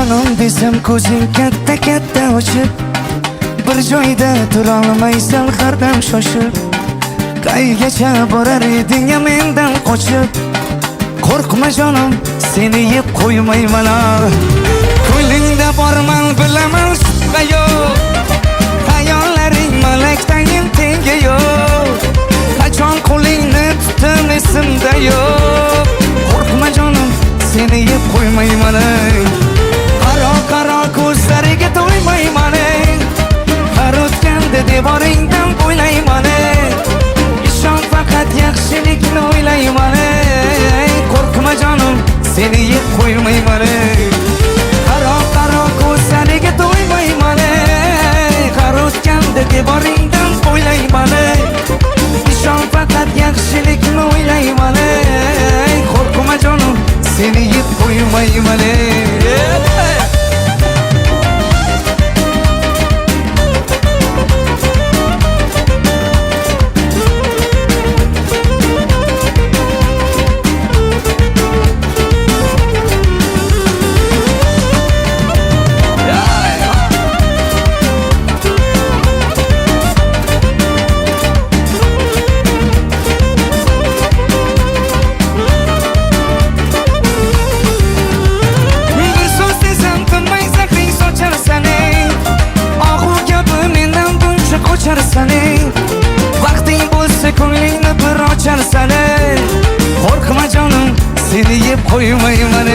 jonim desam ko'zing katta katta ochib, bir joyda turolmaysan har dam shoshib. Qaygacha borar eding mendan qochib, qo'rqma jonim seni yeb qo'ymayman. Ko'lingda borman bilaman shubha yo'q, hayollaring malakdayin tengi yo'q. Qachon qo'lingni tutdim esimda yo'q. Qo'rqma jonim seni yeb qo'ymayman. Qaro ko'zlariga to'ymayman. Har o'tganda devoringdan bo'ylayman. Ishon faqat yaxshilikni o'ylayman. Qo'rqma jonim seni yeb qo'ymayman. Qaro ko'zlariga to'ymayman. Har o'tganda devoringdan bo'ylayman. Ishon faqat yaxshilikni o'ylayman. Qo'rqma jonim seni yeb qo'ymayman. Vaqting bo'lsa ko'nglingni bir ocharsan. Qo'rqma jonim seni yeb qo'ymayman.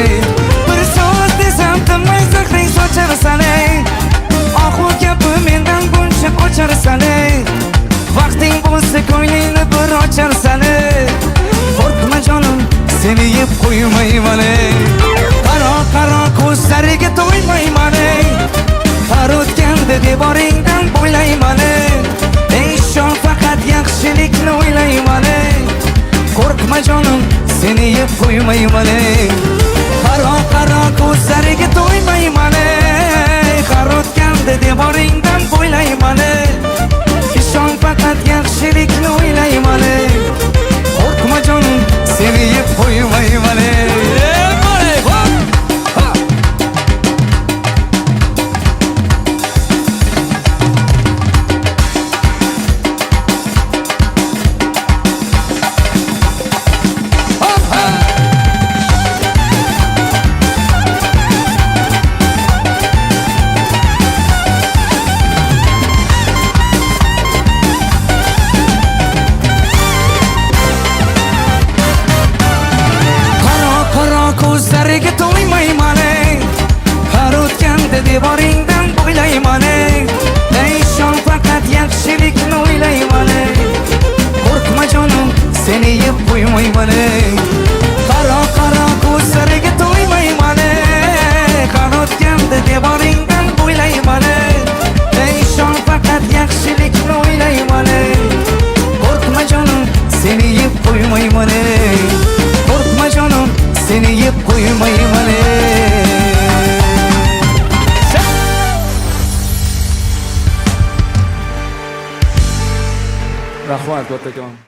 Bir so'z desam tinmay zahring socharsan. Ohu gapi mendan buncha qocharsan. Vaqting bo'lsa ko'nglingni bir ocharsan. Qo'rqma jonim seni yeb qo'ymayman. Qaro ko'zlariga to'ymayman. Har o'tganda devoringdan bo'ylayman. Ishon faqat yaxshilikni o'ylayman. Qo'rqma jonim seni yeb qo'ymayman. Qaro ko'zlariga to'ymayman. Har o'tganda devoringdan bo'ylayman. Ishon faqat yaxshilikni o'ylayman. Qo'rqma jonim seni yeb qo'ymayman. Ko'zlariga to'ymayman. Har o'tganda devoringdan bo'ylayman. Ishon faqat yaxshilikni o'ylayman. Qo'rqma jonim seni yeb qo'ymayman. Qaro ko'zlariga to'ymayman. Har o'tganda devoringdan bo'ylayman. Ishon faqat yaxshilikni o'ylayman. Qo'rqma jonim seni yeb qo'ymayman. Qo'rqma jonim seni yeb qo'ymayman. Rahmat kattakon.